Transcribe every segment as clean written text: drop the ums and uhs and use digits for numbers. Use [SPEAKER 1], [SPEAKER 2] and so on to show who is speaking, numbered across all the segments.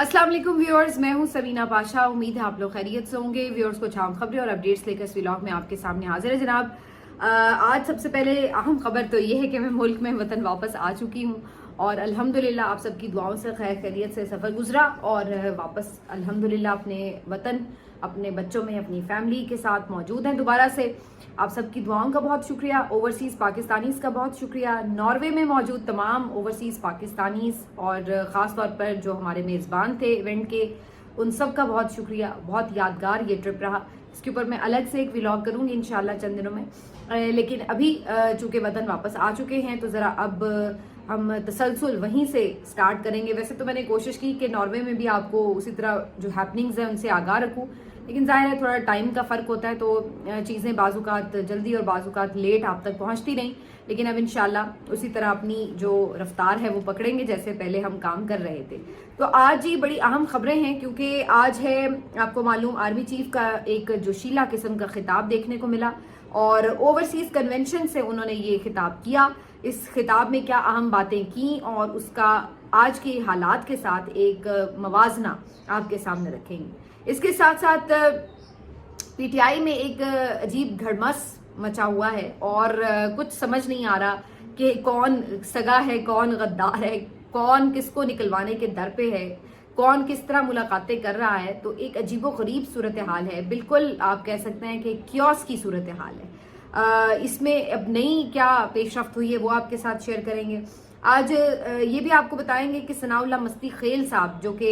[SPEAKER 1] अस्सलाम वालेकुम व्यूअर्स, मैं हूं सबीना पाशा। उम्मीद है आप लोग खैरियत से होंगे। व्यूअर्स को अहम खबरें और अपडेट्स लेकर इस व्लॉग में आपके सामने हाजिर है जनाब। आज सबसे पहले अहम खबर तो ये है कि मैं मुल्क में वतन वापस आ चुकी हूं और अल्हम्दुलिल्लाह आप सबकी दुआओं से खैर खैरियत से सफ़र गुजरा और वापस अल्हम्दुलिल्लाह अपने वतन, अपने बच्चों में, अपनी फैमिली के साथ मौजूद हैं दोबारा से। आप सबकी दुआओं का बहुत शुक्रिया, ओवरसीज़ पाकिस्तानीज़ का बहुत शुक्रिया, नॉर्वे में मौजूद तमाम ओवरसीज़ पाकिस्तानीज़ और ख़ास तौर पर जो हमारे मेज़बान थे इवेंट के, उन सब का बहुत शुक्रिया। बहुत यादगार ये ट्रिप रहा। इसके ऊपर मैं अलग से एक व्लॉग करूँगी इंशाल्लाह चंद दिनों में। लेकिन अभी चूँकि वतन वापस आ चुके हैं तो ज़रा अब हम तसलसल वहीं से स्टार्ट करेंगे। वैसे तो मैंने कोशिश की कि नॉर्वे में भी आपको उसी तरह जो हैपनिंग्स हैं उनसे आगाह रखूँ, लेकिन ज़ाहिर है थोड़ा टाइम का फ़र्क होता है तो चीज़ें बाज़ुकात जल्दी और बाज़ुकात लेट आप तक पहुंचती नहीं। लेकिन अब इंशाल्लाह उसी तरह अपनी जो रफ्तार है वो पकड़ेंगे जैसे पहले हम काम कर रहे थे। तो आज ही बड़ी अहम खबरें हैं क्योंकि आज है, आपको मालूम, आर्मी चीफ का एक जोशीला किस्म का खिताब देखने को मिला और ओवरसीज़ कन्वेंशन से उन्होंने ये खिताब किया। इस खिताब में क्या अहम बातें की और उसका आज के हालात के साथ एक मवाजना आपके सामने रखेंगे। इसके साथ साथ पीटीआई में एक अजीब घड़मस मचा हुआ है और कुछ समझ नहीं आ रहा कि कौन सगा है, कौन गद्दार है, कौन किसको निकलवाने के दर पे है, कौन किस तरह मुलाकातें कर रहा है। तो एक अजीबो गरीब सूरत हाल है, बिल्कुल आप कह सकते हैं कि क्योस की सूरत हाल है। इसमें अब नई क्या पेशरफ्त हुई है वो आपके साथ शेयर करेंगे। आज ये भी आपको बताएंगे कि सनाउल्लाह मस्ती खेल साहब जो कि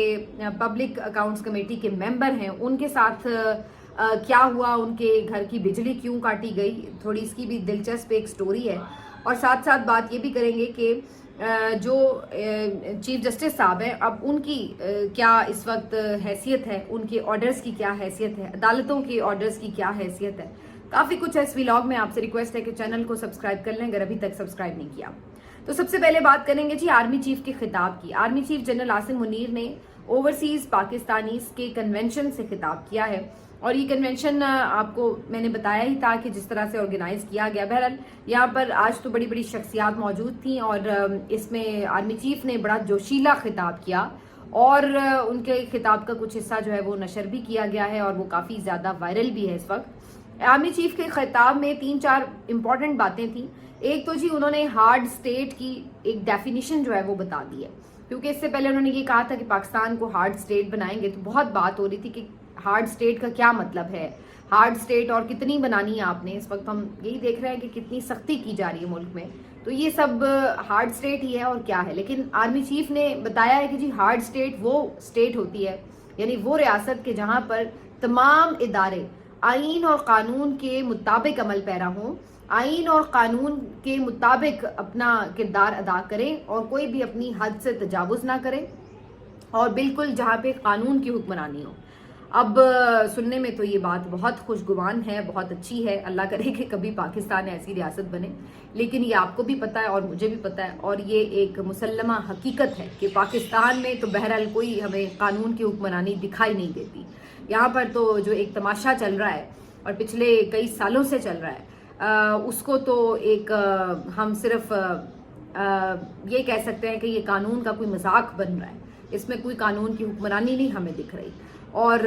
[SPEAKER 1] पब्लिक अकाउंट्स कमेटी के मेंबर हैं, उनके साथ क्या हुआ, उनके घर की बिजली क्यों काटी गई, थोड़ी इसकी भी दिलचस्प एक स्टोरी है। और साथ साथ बात ये भी करेंगे कि जो चीफ जस्टिस साहब हैं अब उनकी क्या इस वक्त हैसियत है, उनके ऑर्डर्स की क्या हैसियत है, अदालतों के ऑर्डर्स की क्या हैसियत है। काफ़ी कुछ है इस व्लॉग में। आपसे रिक्वेस्ट है कि चैनल को सब्सक्राइब कर लें अगर अभी तक सब्सक्राइब नहीं किया। तो सबसे पहले बात करेंगे जी आर्मी चीफ के खिताब की। Army chief general Asim Munir ने ओवरसीज पाकिस्तानीज के कन्वेंशन से खिताब किया है और ये कन्वेंशन आपको मैंने बताया ही था कि जिस तरह से ऑर्गेनाइज किया गया। बहरहाल यहाँ पर आज तो बड़ी बड़ी शख्सियात मौजूद थी और इसमें आर्मी चीफ ने बड़ा जोशीला खिताब किया और उनके खिताब का कुछ हिस्सा जो है वो नशर भी किया गया है और वो काफ़ी ज़्यादा वायरल भी है इस वक्त। आर्मी चीफ के खिताब में 3-4 इंपॉर्टेंट बातें थी। एक तो जी उन्होंने हार्ड स्टेट की एक डेफिनेशन जो है वो बता दी है, क्योंकि इससे पहले उन्होंने ये कहा था कि पाकिस्तान को हार्ड स्टेट बनाएंगे तो बहुत बात हो रही थी कि हार्ड स्टेट का क्या मतलब है, हार्ड स्टेट और कितनी बनानी है आपने। इस वक्त हम यही देख रहे हैं कि कितनी सख्ती की जा रही है मुल्क में, तो ये सब हार्ड स्टेट ही है और क्या है। लेकिन आर्मी चीफ ने बताया है कि जी हार्ड स्टेट वो स्टेट होती है, यानी वो रियासत के जहाँ पर तमाम इदारे आइन और कानून के मुताबिक अमल पैरा हों, आइन और कानून के मुताबिक अपना किरदार अदा करें और कोई भी अपनी हद से तजावुज़ ना करे और बिल्कुल जहाँ पे कानून की हुक्मरानी हो। अब सुनने में तो ये बात बहुत खुशगुमान है, बहुत अच्छी है। अल्लाह करे कि कभी पाकिस्तान ऐसी रियासत बने, लेकिन ये आपको भी पता है और मुझे भी पता है और ये एक मुसल्लमा हकीकत है कि पाकिस्तान में तो बहरहाल कोई हमें कानून की हुक्मरानी दिखाई नहीं देती। यहाँ पर तो जो एक तमाशा चल रहा है और पिछले कई सालों से चल रहा है उसको तो एक हम सिर्फ ये कह सकते हैं कि ये कानून का कोई मजाक बन रहा है। इसमें कोई कानून की हुक्मरानी नहीं हमें दिख रही और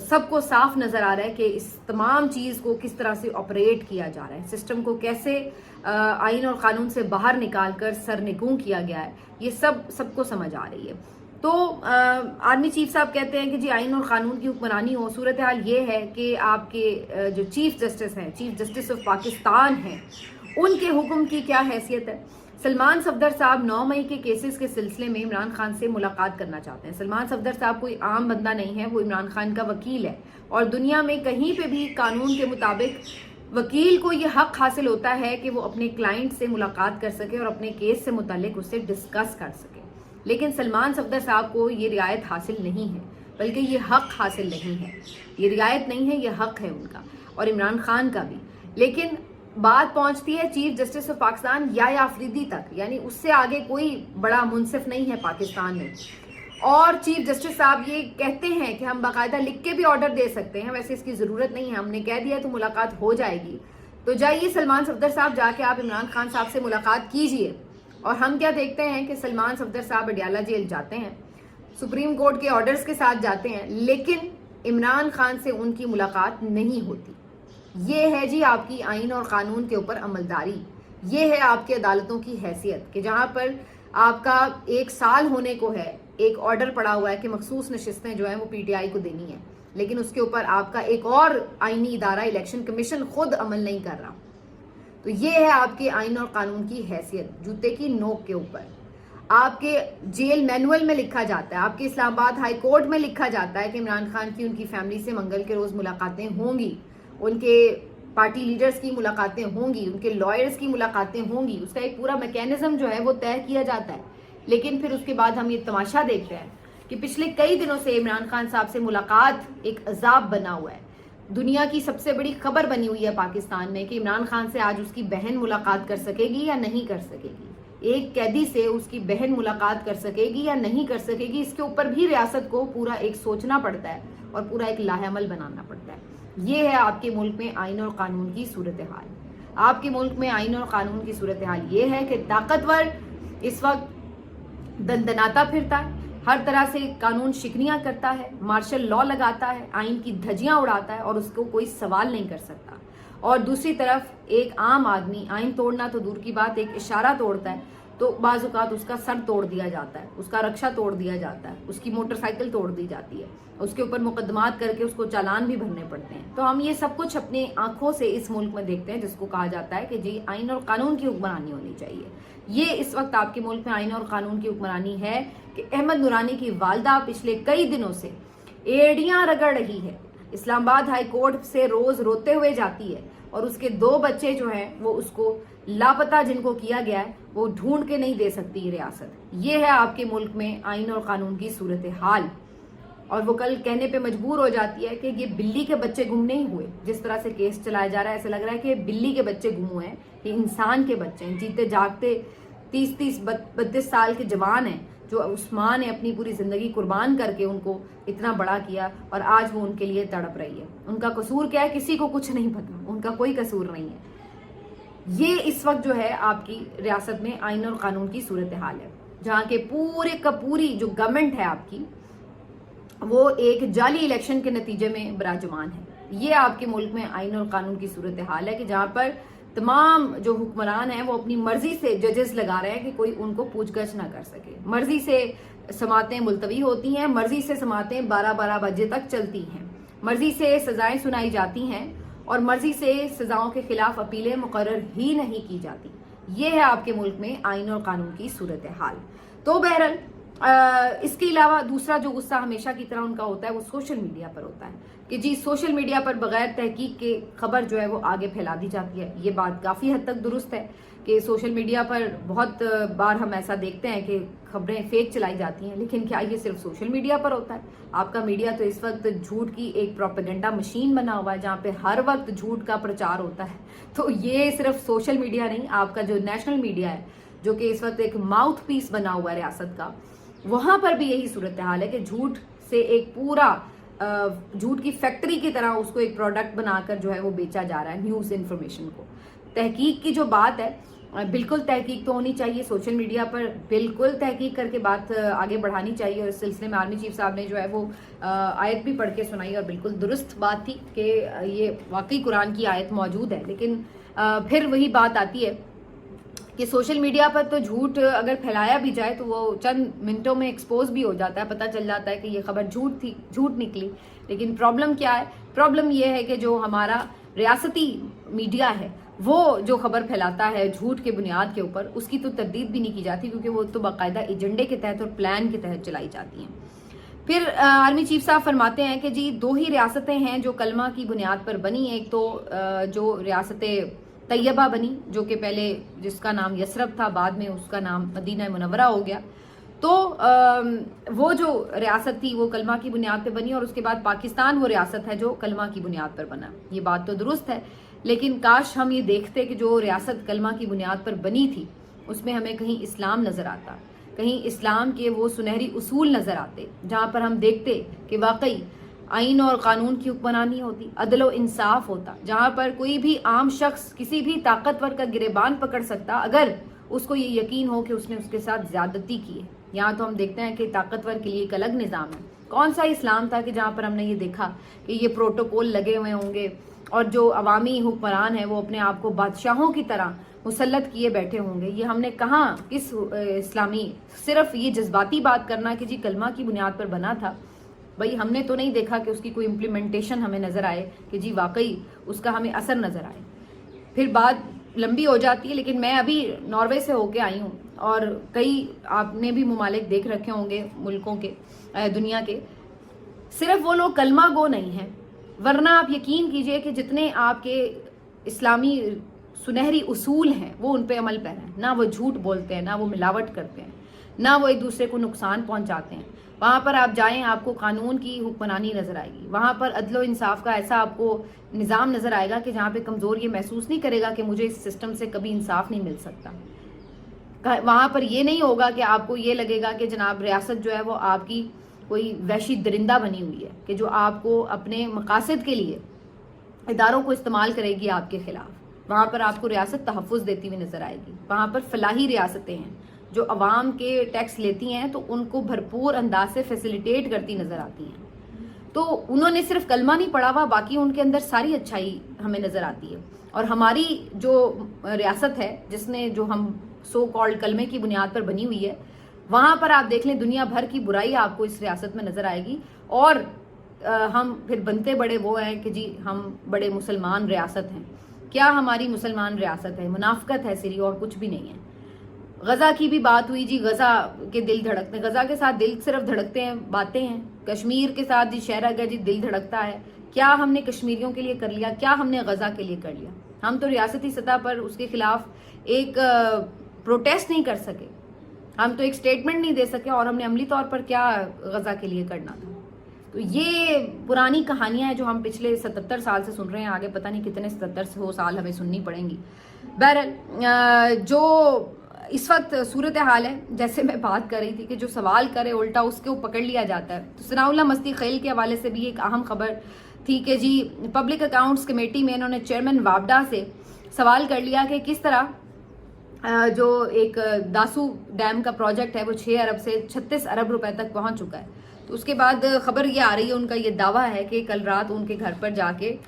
[SPEAKER 1] सबको साफ नज़र आ रहा है कि इस तमाम चीज़ को किस तरह से ऑपरेट किया जा रहा है, सिस्टम को कैसे आइन और कानून से बाहर निकाल कर सरनिगूं किया गया है, ये सबको समझ आ रही है। तो आर्मी चीफ साहब कहते हैं कि जी आइन और कानून की हुक्मरानी हो। सूरत हाल ये है कि आपके जो चीफ जस्टिस हैं, चीफ जस्टिस ऑफ पाकिस्तान हैं, उनके हुक्म की क्या हैसियत है। सलमान सफदर साहब 9 मई के केसेस के सिलसिले में इमरान खान से मुलाकात करना चाहते हैं। सलमान सफदर साहब कोई आम बंदा नहीं है, वो इमरान खान का वकील है और दुनिया में कहीं पे भी कानून के मुताबिक वकील को ये हक हासिल होता है कि वो अपने क्लाइंट से मुलाकात कर सके और अपने केस से मुतालिक उससे डिस्कस कर सके। लेकिन सलमान सफदर साहब को ये रियायत हासिल नहीं है, बल्कि ये हक हासिल नहीं है। ये रियायत नहीं है, ये हक है उनका और इमरान खान का भी। लेकिन बात पहुंचती है चीफ जस्टिस ऑफ पाकिस्तान या आफरीदी तक, यानी उससे आगे कोई बड़ा मुनसिफ नहीं है पाकिस्तान में। और चीफ जस्टिस साहब ये कहते हैं कि हम बाकायदा लिख के भी ऑर्डर दे सकते हैं, वैसे इसकी ज़रूरत नहीं है, हमने कह दिया तो मुलाकात हो जाएगी। तो जाइए सलमान सफदर साहब, जाके आप इमरान खान साहब से मुलाकात कीजिए। और हम क्या देखते हैं कि सलमान सफदर साहब अडियाला जेल जाते हैं सुप्रीम कोर्ट के ऑर्डर्स के साथ जाते हैं, लेकिन इमरान खान से उनकी मुलाकात नहीं होती। ये है जी आपकी आइन और कानून के ऊपर अमलदारी, ये है आपकी अदालतों की हैसियत कि जहां पर आपका 1 साल होने को है, एक ऑर्डर पड़ा हुआ है कि मखसूस नशिस्तें जो हैं वो पीटीआई को देनी है, लेकिन उसके ऊपर आपका एक और आईनी इदारा इलेक्शन कमीशन खुद अमल नहीं कर रहा। तो ये है आपके आइन और कानून की हैसियत, जूते की नोक के ऊपर। आपके जेल मैनुअल में लिखा जाता है, आपके इस्लामाबाद हाई कोर्ट में लिखा जाता है कि इमरान खान की उनकी फैमिली से मंगल के रोज मुलाकातें होंगी, उनके पार्टी लीडर्स की मुलाकातें होंगी, उनके लॉयर्स की मुलाकातें होंगी। उसका एक पूरा मैकेनिज्म जो है वो तय किया जाता है। लेकिन फिर उसके बाद हम ये तमाशा देखते हैं कि पिछले कई दिनों से इमरान खान साहब से मुलाकात एक अजाब बना हुआ है। दुनिया की सबसे बड़ी खबर बनी हुई है पाकिस्तान में कि इमरान खान से आज उसकी बहन मुलाकात कर सकेगी या नहीं कर सकेगी, एक कैदी से उसकी बहन मुलाकात कर सकेगी या नहीं कर सकेगी। इसके ऊपर भी रियासत को पूरा एक सोचना पड़ता है और पूरा एक लाहेअमल बनाना पड़ता है। ये है आपके मुल्क में आइन और कानून की सूरत हाल। आपके मुल्क में आइन और कानून की सूरत हाल ये है कि ताकतवर इस वक्त दंदनाता फिरता है, हर तरह से कानून शिकनियां करता है, मार्शल लॉ लगाता है, आइन की धज्जियां उड़ाता है और उसको कोई सवाल नहीं कर सकता। और दूसरी तरफ एक आम आदमी आइन तोड़ना तो दूर की बात, एक इशारा तोड़ता है तो बाज़ औक़ात उसका सर तोड़ दिया जाता है, उसका रक्षा तोड़ दिया जाता है, उसकी मोटरसाइकिल तोड़ दी जाती है, उसके ऊपर मुकदमात करके उसको चालान भी भरने पड़ते हैं। तो हम ये सब कुछ अपने आंखों से इस मुल्क में देखते हैं, जिसको कहा जाता है कि जी आइन और कानून की हुक्मरानी होनी चाहिए। ये इस वक्त आपके मुल्क में आइन और कानून की हुक्मरानी है कि अहमद नूरानी की वालदा पिछले कई दिनों से एड़ियां रगड़ रही है, इस्लामाबाद हाई कोर्ट से रोज रोते हुए जाती है और उसके 2 बच्चे जो हैं वो उसको लापता जिनको किया गया है वो ढूंढ के नहीं दे सकती रियासत। ये है आपके मुल्क में आइन और कानून की सूरत हाल। और वो कल कहने पे मजबूर हो जाती है कि ये बिल्ली के बच्चे गुम नहीं हुए। जिस तरह से केस चलाया जा रहा है ऐसा लग रहा है कि बिल्ली के बच्चे गुम हुए हैं, ये इंसान के बच्चे हैं, जीते जागते 30-32 साल के जवान हैं जो उस माँ ने अपनी पूरी जिंदगी कुर्बान करके उनको इतना बड़ा किया और आज वो उनके लिए तड़प रही है। उनका कसूर क्या है किसी को कुछ नहीं पता, उनका कोई कसूर नहीं है। ये इस वक्त जो है आपकी रियासत में आइन और कानून की सूरत हाल है, जहाँ के पूरे का पूरी जो गवर्नमेंट है आपकी वो एक जाली इलेक्शन के नतीजे में विराजमान है। ये आपके मुल्क में आइन और कानून की सूरत हाल है कि जहाँ पर तमाम जो हुक्मरान हैं वो अपनी मर्जी से जजेस लगा रहे हैं कि कोई उनको पूछगछ ना कर सके। मर्जी से समातें मुलतवी होती हैं, मर्जी से समातें 12-12 बजे तक चलती हैं, मर्जी से सजाएं सुनाई जाती हैं और मर्जी से सजाओं के खिलाफ अपीलें मुकर्रर ही नहीं की जाती। ये है आपके मुल्क में आइन और कानून की सूरत हाल। तो बहरहाल इसके अलावा दूसरा जो गुस्सा हमेशा की तरह उनका होता है वो सोशल मीडिया पर होता है कि जी सोशल मीडिया पर बगैर तहकीक के खबर जो है वो आगे फैला दी जाती है। ये बात काफ़ी हद तक दुरुस्त है कि सोशल मीडिया पर बहुत बार हम ऐसा देखते हैं कि खबरें फेक चलाई जाती हैं, लेकिन क्या ये सिर्फ सोशल मीडिया पर होता है? आपका मीडिया तो इस वक्त झूठ की एक प्रोपेगेंडा मशीन बना हुआ है जहाँ पे हर वक्त झूठ का प्रचार होता है। तो ये सिर्फ सोशल मीडिया नहीं, आपका जो नेशनल मीडिया है जो कि इस वक्त एक माउथ पीस बना हुआ है रियासत का, वहां पर भी यही सूरत हाल है कि झूठ से एक पूरा झूठ की फैक्ट्री की तरह उसको एक प्रोडक्ट बनाकर जो है वो बेचा जा रहा है न्यूज़ इन्फॉर्मेशन को। तहकीक की जो बात है बिल्कुल तहकीक तो होनी चाहिए, सोशल मीडिया पर बिल्कुल तहकीक करके बात आगे बढ़ानी चाहिए। और इस सिलसिले में आर्मी चीफ साहब ने जो है वो आयत भी पढ़ के सुनाई और बिल्कुल दुरुस्त बात थी कि ये वाकई कुरान की आयत मौजूद है। लेकिन फिर वही बात आती है कि सोशल मीडिया पर तो झूठ अगर फैलाया भी जाए तो वो चंद मिनटों में एक्सपोज भी हो जाता है, पता चल जाता है कि ये खबर झूठ थी, झूठ निकली। लेकिन प्रॉब्लम क्या है? प्रॉब्लम ये है कि जो हमारा रियासती मीडिया है वो जो खबर फैलाता है झूठ के बुनियाद के ऊपर, उसकी तो तरदीद भी नहीं की जाती क्योंकि वो तो बाकायदा एजेंडे के तहत और प्लान के तहत चलाई जाती हैं। फिर आर्मी चीफ साहब फरमाते हैं कि जी 2 ही रियासतें हैं जो कलमा की बुनियाद पर बनी। एक तो जो रियासत तैयबा बनी जो कि पहले जिसका नाम यसरब था, बाद में उसका नाम मदीना मुनव्वरा हो गया। तो वो जो रियासत थी वो कलमा की बुनियाद पे बनी और उसके बाद पाकिस्तान वो रियासत है जो कलमा की बुनियाद पर बना। ये बात तो दुरुस्त है, लेकिन काश हम ये देखते कि जो रियासत कलमा की बुनियाद पर बनी थी उसमें हमें कहीं इस्लाम नज़र आता, कहीं इस्लाम के वो सुनहरी उसूल नज़र आते जहाँ पर हम देखते कि वाकई आइन और कानून की हुक्मरानी होती, अदल व इंसाफ होता, जहाँ पर कोई भी आम शख्स किसी भी ताकतवर का गिरेबान पकड़ सकता अगर उसको ये यकीन हो कि उसने उसके साथ ज्यादती की है। यहाँ तो हम देखते हैं कि ताकतवर के लिए एक अलग निज़ाम है। कौन सा इस्लाम था कि जहाँ पर हमने ये देखा कि ये प्रोटोकॉल लगे हुए होंगे और जो अवामी हुक्मरान है वो अपने आप को बादशाहों की तरह मुसल्लत किए बैठे होंगे। ये हमने कहाँ किस इस्लामी, सिर्फ ये जज्बाती बात करना कि जी कलमा की बुनियाद पर बना था, भाई हमने तो नहीं देखा कि उसकी कोई इम्प्लीमेंटेशन हमें नज़र आए कि जी वाकई उसका हमें असर नज़र आए। फिर बात लंबी हो जाती है, लेकिन मैं अभी नॉर्वे से होके आई हूँ और कई आपने भी ममालिक देख रखे होंगे मुल्कों के, दुनिया के, सिर्फ वो लोग कलमा गो नहीं हैं, वरना आप यकीन कीजिए कि जितने आपके इस्लामी सुनहरी उसूल हैं वो उन पे अमल पैरा है। ना वो झूठ बोलते हैं, ना वो मिलावट करते हैं, ना वो एक दूसरे को नुकसान पहुंचाते हैं। वहाँ पर आप जाएं, आपको कानून की हुक्मरानी नज़र आएगी। वहाँ पर अदलो इंसाफ का ऐसा आपको निज़ाम नज़र आएगा कि जहाँ पे कमज़ोर ये महसूस नहीं करेगा कि मुझे इस सिस्टम से कभी इंसाफ नहीं मिल सकता। वहाँ पर ये नहीं होगा कि आपको ये लगेगा कि जनाब रियासत जो है वो आपकी कोई वहशी दरिंदा बनी हुई है कि जो आपको अपने मकासद के लिए इदारों को इस्तेमाल करेगी आपके खिलाफ। वहाँ पर आपको रियासत तहफ़्फ़ुज़ देती हुई नज़र आएगी। वहाँ पर फलाही रियासतें हैं जो अवाम के टैक्स लेती हैं तो उनको भरपूर अंदाज से फैसिलिटेट करती नज़र आती हैं। तो उन्होंने सिर्फ कलमा नहीं पढ़ा हुआ, बाकी उनके अंदर सारी अच्छाई हमें नज़र आती है। और हमारी जो रियासत है जिसने जो हम सो कॉल्ड कलमे की बुनियाद पर बनी हुई है, वहाँ पर आप देख लें दुनिया भर की बुराई आपको इस रियासत में नज़र आएगी। और हम फिर बनते बड़े वो हैं कि जी हम बड़े मुसलमान रियासत हैं। क्या हमारी मुसलमान रियासत है? मुनाफकत है सिरी, और कुछ भी नहीं है। गज़ा की भी बात हुई जी, गज़ा के दिल धड़कते हैं, गज़ा के साथ दिल सिर्फ धड़कते हैं, बातें हैं। कश्मीर के साथ जी शहर का जी दिल धड़कता है। क्या हमने कश्मीरियों के लिए कर लिया? क्या हमने गज़ा के लिए कर लिया? हम तो रियासती सतह पर उसके खिलाफ एक प्रोटेस्ट नहीं कर सके, हम तो एक स्टेटमेंट नहीं दे सके, और हमने अमली तौर पर क्या गज़ा के लिए करना था? तो ये पुरानी कहानियां हैं जो हम पिछले 77 साल से सुन रहे हैं, आगे पता नहीं कितने 77 साल हमें सुननी पड़ेंगी। बहरहाल जो इस वक्त सूरत हाल है, जैसे मैं बात कर रही थी कि जो सवाल करे उल्टा उसको पकड़ लिया जाता है। तो सनाउल्लाह मस्ती खेल के हवाले से भी एक अहम खबर थी कि जी पब्लिक अकाउंट्स कमेटी में इन्होंने चेयरमैन वापडा से सवाल कर लिया कि किस तरह जो एक दासू डैम का प्रोजेक्ट है वो 6 अरब से 36 अरब रुपए तक पहुंच चुका है। तो उसके बाद खबर ये आ रही है, उनका ये दावा है कि कल रात उनके घर पर जाके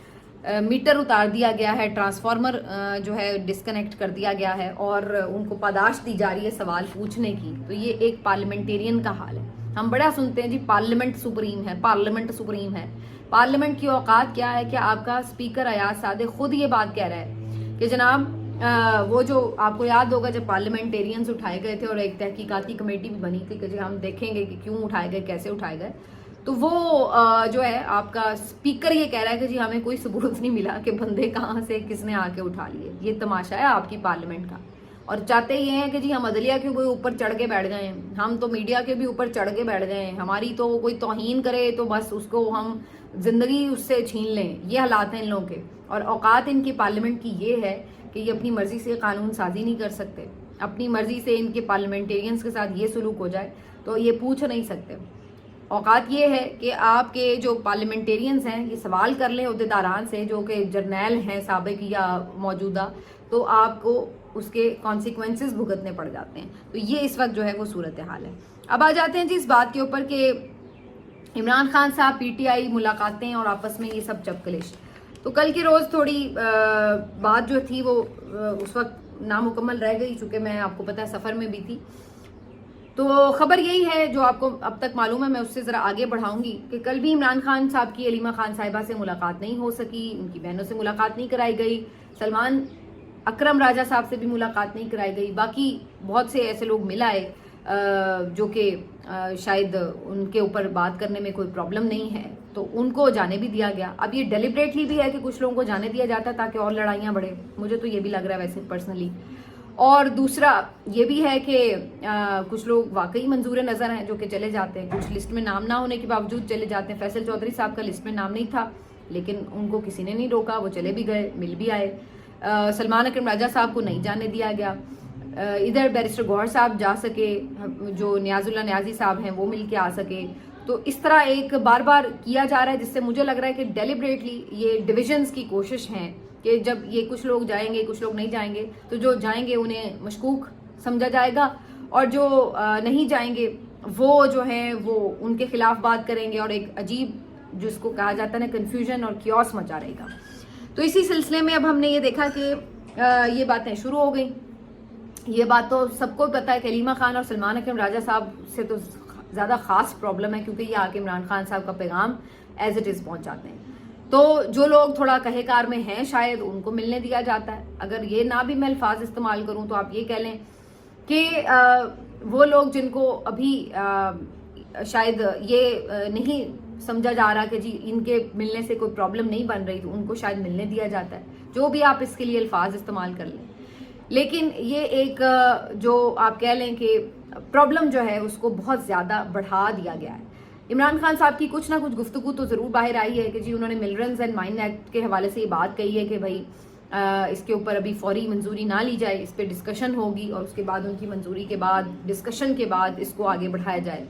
[SPEAKER 1] मीटर उतार दिया गया है, ट्रांसफार्मर जो है डिस्कनेक्ट कर दिया गया है और उनको पादाश दी जा रही है सवाल पूछने की। तो ये एक पार्लियामेंटेरियन का हाल है। हम बड़ा सुनते हैं जी पार्लियामेंट सुप्रीम है, पार्लियामेंट सुप्रीम है। पार्लियामेंट की औकात क्या है? कि आपका स्पीकर अयाज सादिक खुद ये बात कह रहा है कि जनाब वो जो आपको याद होगा जब पार्लियामेंटेरियंस उठाए गए थे और एक तहकीकाती कमेटी भी बनी थी कि जी हम देखेंगे कि क्यों उठाए गए, कैसे उठाए गए, तो वो जो है आपका स्पीकर ये कह रहा है कि जी हमें कोई सबूत नहीं मिला कि बंदे कहाँ से किसने आके उठा लिए। ये तमाशा है आपकी पार्लियामेंट का। और चाहते ये हैं कि जी हम अदलिया के भी ऊपर चढ़ के बैठ गए, हम तो मीडिया के भी ऊपर चढ़ के बैठ गए, हमारी तो कोई तौहीन करे तो बस उसको हम जिंदगी उससे छीन लें। ये हालात हैं इन लोगों के। और औकात इनकी पार्लियामेंट की ये है कि ये अपनी मर्जी से कानून साजी नहीं कर सकते। अपनी मर्जी से इनके पार्लियामेंटेरियंस के साथ ये सलूक हो जाए तो ये पूछ नहीं सकते। औकात ये है कि आपके जो पार्लियामेंटेरियंस हैं ये सवाल कर लें अहदेदारान से जो कि जर्नैल हैं साबिक या मौजूदा, तो आपको उसके कॉन्सिक्वेंसेस भुगतने पड़ जाते हैं। तो ये इस वक्त जो है वो सूरत हाल है। अब आ जाते हैं जी इस बात के ऊपर कि इमरान खान साहब पीटीआई मुलाकातें और आपस में ये सब चपकलिश। तो कल के रोज़ थोड़ी बात जो थी वो उस वक्त नामुकम्मल रह गई, चूँकि मैं आपको पता है सफ़र में भी थी। तो खबर यही है जो आपको अब तक मालूम है, मैं उससे ज़रा आगे बढ़ाऊंगी कि कल भी इमरान खान साहब की अलीमा खान साहिबा से मुलाकात नहीं हो सकी, उनकी बहनों से मुलाकात नहीं कराई गई, सलमान अकरम राजा साहब से भी मुलाकात नहीं कराई गई। बाकी बहुत से ऐसे लोग मिल आए जो कि शायद उनके ऊपर बात करने में कोई प्रॉब्लम नहीं है, तो उनको जाने भी दिया गया। अब ये डेलिब्रेटली भी है कि कुछ लोगों को जाने दिया जाता है ताकि और लड़ाइयाँ बढ़े, मुझे तो ये भी लग रहा है वैसे पर्सनली। और दूसरा ये भी है कि कुछ लोग वाकई मंजूर नज़र हैं जो कि चले जाते हैं, कुछ लिस्ट में नाम ना होने के बावजूद चले जाते हैं। फैसल चौधरी साहब का लिस्ट में नाम नहीं था लेकिन उनको किसी ने नहीं रोका, वो चले भी गए, मिल भी आए। सलमान अकरम राजा साहब को नहीं जाने दिया गया। इधर बैरिस्टर गौहर साहब जा सके, जो नियाजुल्ला न्याजी साहब हैं वो मिल के आ सके। तो इस तरह एक बार बार किया जा रहा है जिससे मुझे लग रहा है कि डेलिब्रेटली ये डिविजन्स की कोशिश है कि जब ये कुछ लोग जाएंगे कुछ लोग नहीं जाएंगे, तो जो जाएंगे उन्हें मशकूक سمجھا جائے گا، اور جو نہیں جائیں گے وہ جو ہیں وہ ان کے خلاف بات کریں گے، اور ایک عجیب جس کو کہا جاتا ہے نا کنفیوژن اور کیوس مچا رہے گا. تو اسی سلسلے میں اب ہم نے یہ دیکھا کہ یہ باتیں شروع ہو گئیں. یہ بات تو سب کو پتہ ہے کہ علیمہ خان اور سلمان اکرم راجہ صاحب سے تو زیادہ خاص پرابلم ہے، کیونکہ یہ آ کے عمران خان صاحب کا پیغام ایز اٹ از پہنچاتے ہیں. تو جو لوگ تھوڑا کہے کار میں ہیں شاید ان کو ملنے دیا جاتا ہے. اگر یہ نہ بھی میں الفاظ استعمال کروں تو آپ یہ کہہ لیں کہ وہ لوگ جن کو ابھی شاید یہ نہیں سمجھا جا رہا کہ جی ان کے ملنے سے کوئی پرابلم نہیں بن رہی، تو ان کو شاید ملنے دیا جاتا ہے. جو بھی آپ اس کے لیے الفاظ استعمال کر لیں، لیکن یہ ایک جو آپ کہہ لیں کہ پرابلم جو ہے اس کو بہت زیادہ بڑھا دیا گیا ہے. عمران خان صاحب کی کچھ نہ کچھ گفتگو تو ضرور باہر آئی ہے کہ جی انہوں نے ملرنز اینڈ مائن ایکٹ کے حوالے سے یہ بات کہی ہے کہ بھائی اس کے اوپر ابھی فوری منظوری نہ لی جائے، اس پہ ڈسکشن ہوگی اور اس کے بعد ان کی منظوری کے بعد ڈسکشن کے بعد اس کو آگے بڑھایا جائے.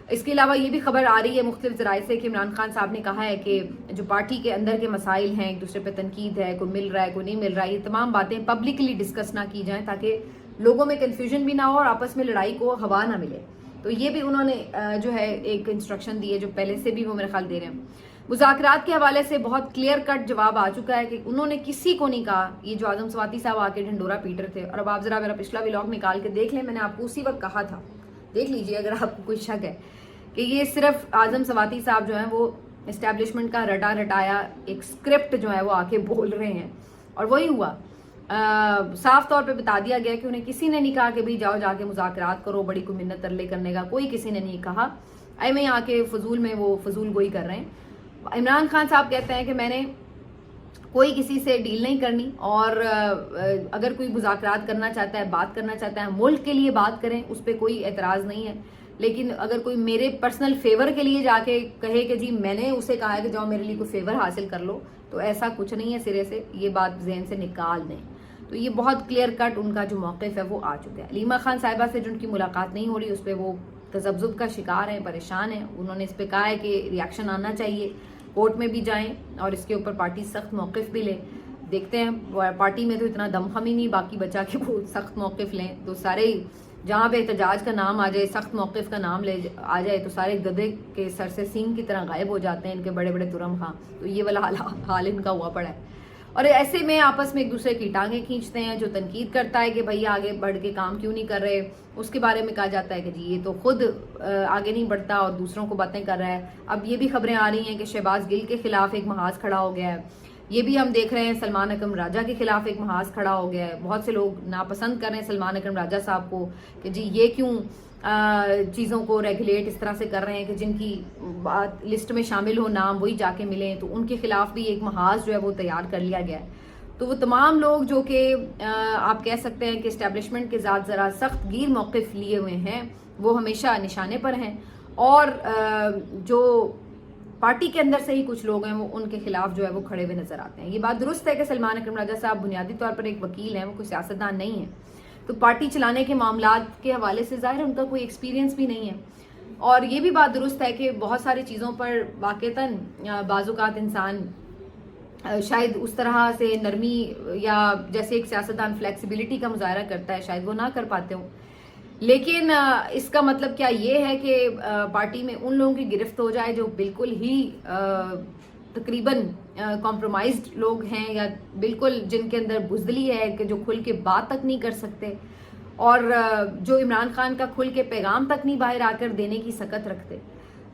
[SPEAKER 1] اس کے علاوہ یہ بھی خبر آ رہی ہے مختلف ذرائع سے کہ عمران خان صاحب نے کہا ہے کہ جو پارٹی کے اندر کے مسائل ہیں، ایک دوسرے پہ تنقید ہے، کوئی مل رہا ہے کوئی نہیں مل رہا ہے، یہ تمام باتیں پبلکلی ڈسکس نہ کی جائیں تاکہ لوگوں میں کنفیوژن بھی نہ ہو اور آپس میں لڑائی کو ہوا نہ ملے. تو یہ بھی انہوں نے جو ہے ایک انسٹرکشن دی ہے جو پہلے سے بھی وہ میرے خیال دے رہے ہیں. مذاکرات کے حوالے سے بہت کلیئر کٹ جواب آ چکا ہے کہ انہوں نے کسی کو نہیں کہا. یہ جو اعظم سواتی صاحب آ کے ڈھنڈورا پیٹ رہے تھے، اور اب آپ ذرا میرا پچھلا ولاگ نکال کے دیکھ لیں، میں نے آپ کو اسی وقت کہا تھا، دیکھ لیجئے اگر آپ کو کوئی شک ہے، کہ یہ صرف اعظم سواتی صاحب جو ہیں وہ اسٹیبلشمنٹ کا رٹا رٹایا ایک اسکرپٹ جو ہے وہ آ کے بول رہے ہیں. اور وہی ہوا، صاف طور پہ بتا دیا گیا کہ انہیں کسی نے نہیں کہا کہ بھئی جاؤ جا کے مذاکرات کرو، بڑی کوئی منت ترلے کرنے کا کوئی کسی نے نہیں کہا. میں آ کے فضول میں وہ فضول گوئی کر رہے ہیں. عمران خان صاحب کہتے ہیں کہ میں نے کوئی کسی سے ڈیل نہیں کرنی، اور اگر کوئی مذاکرات کرنا چاہتا ہے، بات کرنا چاہتا ہے، ملک کے لیے بات کریں، اس پہ کوئی اعتراض نہیں ہے. لیکن اگر کوئی میرے پرسنل فیور کے لیے جا کے کہے کہ جی میں نے اسے کہا ہے کہ جاؤ میرے لیے کوئی فیور حاصل کر لو، تو ایسا کچھ نہیں ہے سرے سے. یہ بات ذہن سے نکال دیں. تو یہ بہت کلیئر کٹ ان کا جو موقف ہے وہ آ چکا ہے. علیمہ خان صاحبہ سے جن کی ملاقات نہیں ہو رہی، اس پہ وہ تذبذب کا شکار ہیں، پریشان ہیں. انہوں نے اس پہ کہا ہے کہ ریاکشن آنا چاہیے، کورٹ میں بھی جائیں اور اس کے اوپر پارٹی سخت موقف بھی لے. دیکھتے ہیں، پارٹی میں تو اتنا دم ہم ہی نہیں باقی بچا کہ وہ سخت موقف لیں. تو سارے جہاں پہ احتجاج کا نام آ جائے، سخت موقف کا نام آ جائے، تو سارے گدے کے سر سے سینگ کی طرح غائب ہو جاتے ہیں ان کے بڑے بڑے ترم خاں. تو یہ والا حال ان کا ہوا پڑا ہے. اور ایسے میں آپس میں ایک دوسرے کی ٹانگیں کھینچتے ہیں. جو تنقید کرتا ہے کہ بھائی آگے بڑھ کے کام کیوں نہیں کر رہے، اس کے بارے میں کہا جاتا ہے کہ جی یہ تو خود آگے نہیں بڑھتا اور دوسروں کو باتیں کر رہا ہے. اب یہ بھی خبریں آ رہی ہیں کہ شہباز گل کے خلاف ایک محاذ کھڑا ہو گیا ہے. یہ بھی ہم دیکھ رہے ہیں سلمان اکرم راجہ کے خلاف ایک محاذ کھڑا ہو گیا ہے. بہت سے لوگ ناپسند کر رہے ہیں سلمان اکرم راجہ صاحب کو کہ جی یہ کیوں چیزوں کو ریگولیٹ اس طرح سے کر رہے ہیں کہ جن کی بات لسٹ میں شامل ہو نام وہی جا کے ملیں. تو ان کے خلاف بھی ایک محاذ جو ہے وہ تیار کر لیا گیا ہے. تو وہ تمام لوگ جو کہ آپ کہہ سکتے ہیں کہ اسٹیبلشمنٹ کے ذات ذرا سخت گیر موقف لیے ہوئے ہیں، وہ ہمیشہ نشانے پر ہیں. اور جو پارٹی کے اندر سے ہی کچھ لوگ ہیں وہ ان کے خلاف جو ہے وہ کھڑے ہوئے نظر آتے ہیں. یہ بات درست ہے کہ سلمان اکرم راجہ صاحب بنیادی طور پر ایک وکیل ہیں، وہ کوئی سیاستدان نہیں ہیں. تو پارٹی چلانے کے معاملات کے حوالے سے ظاہر ان کا کوئی ایکسپیرینس بھی نہیں ہے. اور یہ بھی بات درست ہے کہ بہت ساری چیزوں پر واقعتاً بعض اوقات انسان شاید اس طرح سے نرمی یا جیسے ایک سیاستدان فلیکسیبلٹی کا مظاہرہ کرتا ہے شاید وہ نہ کر پاتے ہوں. لیکن اس کا مطلب کیا یہ ہے کہ پارٹی میں ان لوگوں کی گرفت ہو جائے جو بالکل ہی تقریباً کمپرومائزڈ لوگ ہیں، یا بالکل جن کے اندر بزدلی ہے کہ جو کھل کے بات تک نہیں کر سکتے، اور جو عمران خان کا کھل کے پیغام تک نہیں باہر آ کر دینے کی سکت رکھتے.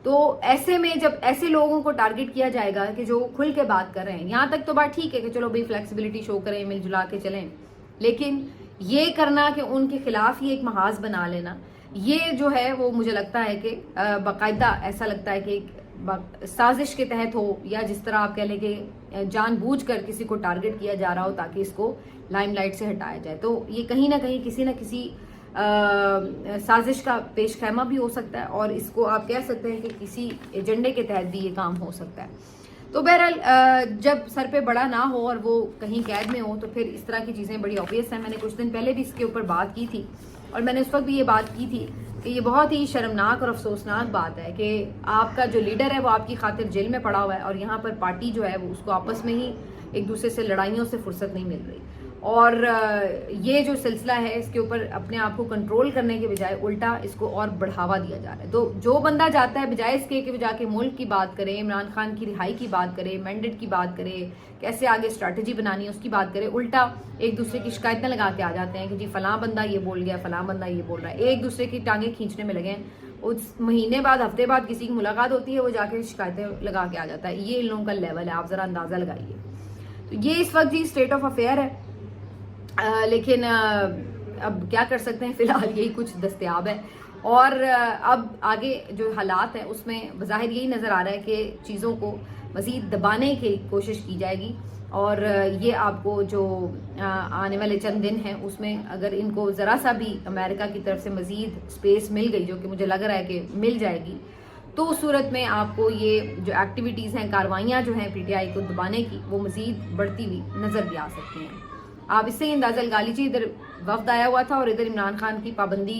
[SPEAKER 1] تو ایسے میں جب ایسے لوگوں کو ٹارگٹ کیا جائے گا کہ جو کھل کے بات کر رہے ہیں، یہاں تک تو بات ٹھیک ہے کہ چلو بھائی فلیکسیبلٹی شو کریں، مل جلا کے چلیں، لیکن یہ کرنا کہ ان کے خلاف ہی ایک محاذ بنا لینا، یہ جو ہے وہ مجھے لگتا ہے کہ باقاعدہ ایسا لگتا ہے کہ ایک سازش کے تحت ہو، یا جس طرح آپ کہہ لیں کہ جان بوجھ کر کسی کو ٹارگٹ کیا جا رہا ہو تاکہ اس کو لائم لائٹ سے ہٹایا جائے. تو یہ کہیں نہ کہیں کسی نہ کسی سازش کا پیش خیمہ بھی ہو سکتا ہے، اور اس کو آپ کہہ سکتے ہیں کہ کسی ایجنڈے کے تحت بھی یہ کام ہو سکتا ہے. تو بہرحال جب سر پہ بڑا نہ ہو اور وہ کہیں قید میں ہو تو پھر اس طرح کی چیزیں بڑی آبویس ہیں. میں نے کچھ دن پہلے بھی اس کے اوپر بات کی تھی، اور میں نے اس وقت بھی یہ بات کی تھی کہ یہ بہت ہی شرمناک اور افسوسناک بات ہے کہ آپ کا جو لیڈر ہے وہ آپ کی خاطر جیل میں پڑا ہوا ہے، اور یہاں پر پارٹی جو ہے وہ اس کو آپس میں ہی ایک دوسرے سے لڑائیوں سے فرصت نہیں مل رہی. اور یہ جو سلسلہ ہے اس کے اوپر اپنے آپ کو کنٹرول کرنے کے بجائے الٹا اس کو اور بڑھاوا دیا جا رہا ہے. تو جو بندہ جاتا ہے بجائے اس کے کہ وہ جا کے ملک کی بات کرے, عمران خان کی رہائی کی بات کرے, مینڈیٹ کی بات کرے, کیسے آگے اسٹریٹجی بنانی ہے اس کی بات کرے, الٹا ایک دوسرے کی شکایتیں لگا کے آ جاتے ہیں کہ جی فلاں بندہ یہ بول گیا, فلاں بندہ یہ بول رہا ہے. ایک دوسرے کی ٹانگیں کھینچنے میں لگے ہیں. اس مہینے بعد ہفتے بعد کسی کی ملاقات ہوتی ہے, وہ جا کے شکایتیں لگا کے آ جاتا ہے. یہ ان لوگوں کا لیول ہے, آپ ذرا اندازہ لگائیے. تو یہ اس وقت جی اسٹیٹ آف افیئر ہے. لیکن اب کیا کر سکتے ہیں, فی الحال یہی کچھ دستیاب ہے. اور اب آگے جو حالات ہیں اس میں بظاہر یہی نظر آ رہا ہے کہ چیزوں کو مزید دبانے کی کوشش کی جائے گی. اور یہ آپ کو جو آنے والے چند دن ہیں اس میں اگر ان کو ذرا سا بھی امریکہ کی طرف سے مزید اسپیس مل گئی, جو کہ مجھے لگ رہا ہے کہ مل جائے گی, تو اس صورت میں آپ کو یہ جو ایکٹیویٹیز ہیں, کاروائیاں جو ہیں پی ٹی آئی کو دبانے کی, وہ مزید بڑھتی ہوئی نظر بھی آ سکتی ہیں. آپ اس سے ہی اندازہ لگا لیجیے, ادھر وفد آیا ہوا تھا اور ادھر عمران خان کی پابندی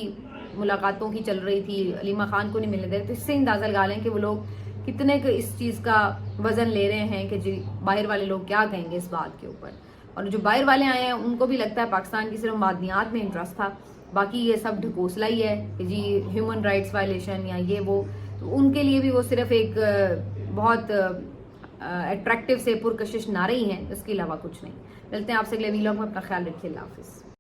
[SPEAKER 1] ملاقاتوں کی چل رہی تھی, علیمہ خان کو نہیں ملنے دے رہے. تو اس سے اندازہ لگا لیں کہ وہ لوگ کتنے اس چیز کا وزن لے رہے ہیں کہ جی باہر والے لوگ کیا کہیں گے اس بات کے اوپر. اور جو باہر والے آئے ہیں ان کو بھی لگتا ہے پاکستان کی صرف معدنیات میں انٹرسٹ تھا, باقی یہ سب ڈھکوسلا ہی ہے کہ جی ہیومن رائٹس وائلیشن یا یہ وہ. تو ان کے لیے بھی وہ صرف ایک بہت اٹریکٹیو سے پرکشش نعرے ہی ہیں, اس کے علاوہ کچھ نہیں. ملتے ہیں آپ سے اگلے ویلاگ میں, اپنا خیال رکھیے, اللہ حافظ.